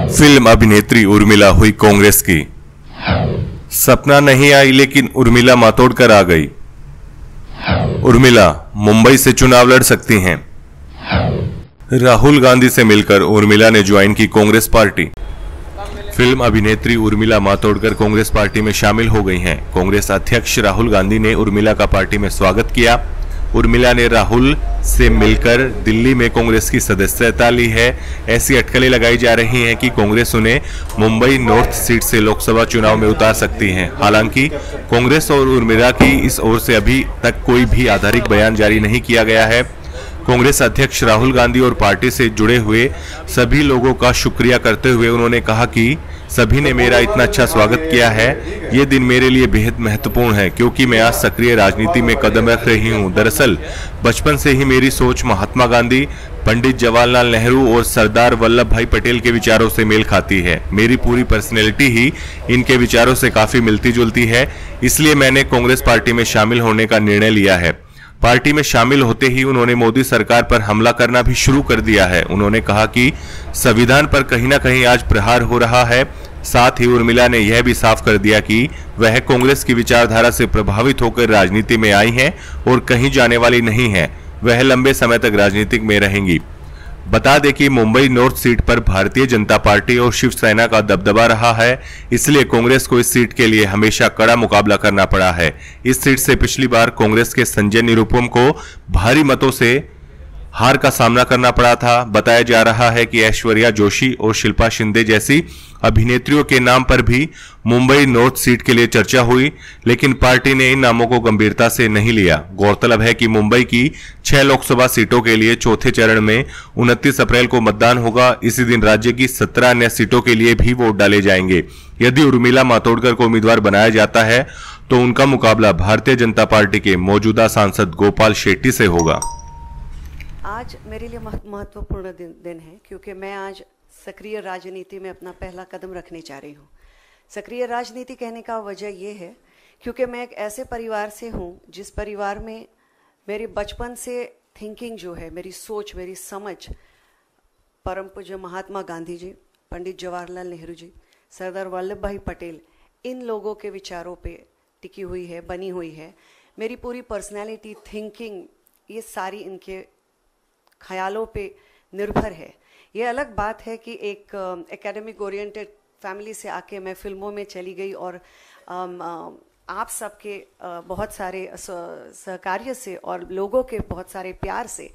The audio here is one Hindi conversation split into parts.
फिल्म अभिनेत्री उर्मिला हुई कांग्रेस की। सपना नहीं आई लेकिन उर्मिला मातोड़ कर आ गई। उर्मिला मुंबई से चुनाव लड़ सकती हैं। राहुल गांधी से मिलकर उर्मिला ने ज्वाइन की कांग्रेस पार्टी। फिल्म अभिनेत्री उर्मिला मातोड़कर कांग्रेस पार्टी में शामिल हो गई हैं। कांग्रेस अध्यक्ष राहुल गांधी ने उर्मिला का पार्टी में स्वागत किया। उर्मिला ने राहुल से मिलकर दिल्ली में कांग्रेस की सदस्यता ली है। ऐसी अटकलें लगाई जा रही हैं कि कांग्रेस उन्हें मुंबई नॉर्थ सीट से लोकसभा चुनाव में उतार सकती है। हालांकि कांग्रेस और उर्मिला की इस ओर से अभी तक कोई भी आधिकारिक बयान जारी नहीं किया गया है। कांग्रेस अध्यक्ष राहुल गांधी और पार्टी से जुड़े हुए सभी लोगों का शुक्रिया करते हुए उन्होंने कहा कि सभी ने मेरा इतना अच्छा स्वागत किया है। ये दिन मेरे लिए बेहद महत्वपूर्ण है क्योंकि मैं आज सक्रिय राजनीति में कदम रख रही हूँ। दरअसल बचपन से ही मेरी सोच महात्मा गांधी, पंडित जवाहरलाल नेहरू और सरदार वल्लभ भाई पटेल के विचारों से मेल खाती है। मेरी पूरी पर्सनैलिटी ही इनके विचारों से काफी मिलती जुलती है। इसलिए मैंने कांग्रेस पार्टी में शामिल होने का निर्णय लिया है। पार्टी में शामिल होते ही उन्होंने मोदी सरकार पर हमला करना भी शुरू कर दिया है। उन्होंने कहा कि संविधान पर कहीं ना कहीं आज प्रहार हो रहा है। साथ ही उर्मिला ने यह भी साफ कर दिया कि वह कांग्रेस की विचारधारा से प्रभावित होकर राजनीति में आई हैं और कहीं जाने वाली नहीं है। वह लंबे समय तक राजनीति में रहेंगी। बता दें कि मुंबई नॉर्थ सीट पर भारतीय जनता पार्टी और शिवसेना का दबदबा रहा है, इसलिए कांग्रेस को इस सीट के लिए हमेशा कड़ा मुकाबला करना पड़ा है। इस सीट से पिछली बार कांग्रेस के संजय निरुपम को भारी मतों से हार का सामना करना पड़ा था। बताया जा रहा है कि ऐश्वर्या जोशी और शिल्पा शिंदे जैसी अभिनेत्रियों के नाम पर भी मुंबई नॉर्थ सीट के लिए चर्चा हुई, लेकिन पार्टी ने इन नामों को गंभीरता से नहीं लिया। गौरतलब है कि मुंबई की 6 लोकसभा सीटों के लिए चौथे चरण में 29 अप्रैल को मतदान होगा। इसी दिन राज्य की 17 अन्य सीटों के लिए भी वोट डाले जाएंगे। यदि उर्मिला मातोड़कर को उम्मीदवार बनाया जाता है तो उनका मुकाबला भारतीय जनता पार्टी के मौजूदा सांसद गोपाल शेट्टी से होगा। आज मेरे लिए महत्वपूर्ण दिन है क्योंकि मैं आज सक्रिय राजनीति में अपना पहला कदम रखने जा रही हूँ। सक्रिय राजनीति कहने का वजह यह है क्योंकि मैं एक ऐसे परिवार से हूँ जिस परिवार में मेरे बचपन से थिंकिंग जो है, मेरी सोच, मेरी समझ परम पूज्य महात्मा गांधी जी, पंडित जवाहरलाल नेहरू जी, सरदार वल्लभ भाई पटेल, इन लोगों के विचारों पे टिकी हुई है, बनी हुई है। मेरी पूरी पर्सनैलिटी, थिंकिंग, ये सारी इनके ख्यालों पे निर्भर है। ये अलग बात है कि एक एकेडमिक ओरिएंटेड फैमिली से आके मैं फिल्मों में चली गई और आप सबके बहुत सारे सहकार्य से और लोगों के बहुत सारे प्यार से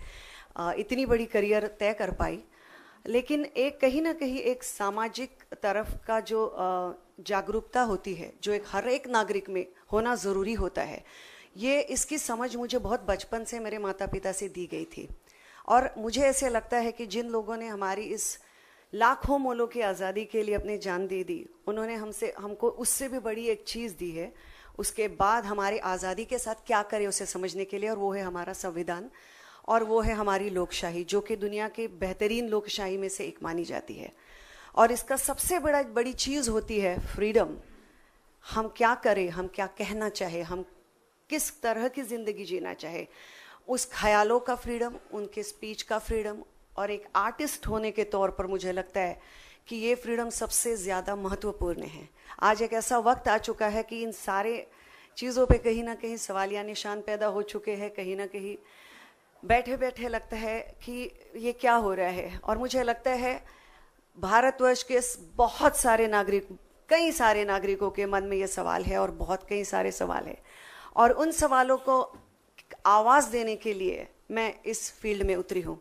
इतनी बड़ी करियर तय कर पाई। लेकिन एक कहीं ना कहीं एक सामाजिक तरफ का जो जागरूकता होती है, जो एक हर एक नागरिक में होना ज़रूरी होता है, ये इसकी समझ मुझे बहुत बचपन से मेरे माता पिता से दी गई थी। और मुझे ऐसे लगता है कि जिन लोगों ने हमारी इस लाखों मोलों की आज़ादी के लिए अपनी जान दे दी, उन्होंने हमको उससे भी बड़ी एक चीज़ दी है उसके बाद हमारी आज़ादी के साथ क्या करें उसे समझने के लिए, और वो है हमारा संविधान और वो है हमारी लोकशाही, जो कि दुनिया के बेहतरीन लोकशाही में से एक मानी जाती है। और इसका सबसे बड़ी चीज़ होती है फ्रीडम। हम क्या करें, हम क्या कहना चाहे, हम किस तरह की ज़िंदगी जीना चाहे, उस ख्यालों का फ्रीडम, उनके स्पीच का फ्रीडम, और एक आर्टिस्ट होने के तौर पर मुझे लगता है कि ये फ्रीडम सबसे ज़्यादा महत्वपूर्ण है। आज एक ऐसा वक्त आ चुका है कि इन सारे चीज़ों पे कहीं ना कहीं सवालिया निशान पैदा हो चुके हैं। कहीं ना कहीं बैठे बैठे लगता है कि ये क्या हो रहा है। और मुझे लगता है भारतवर्ष के बहुत सारे नागरिक, कई सारे नागरिकों के मन में ये सवाल है और बहुत कई सारे सवाल है, और उन सवालों को आवाज़ देने के लिए मैं इस फील्ड में उतरी हूँ।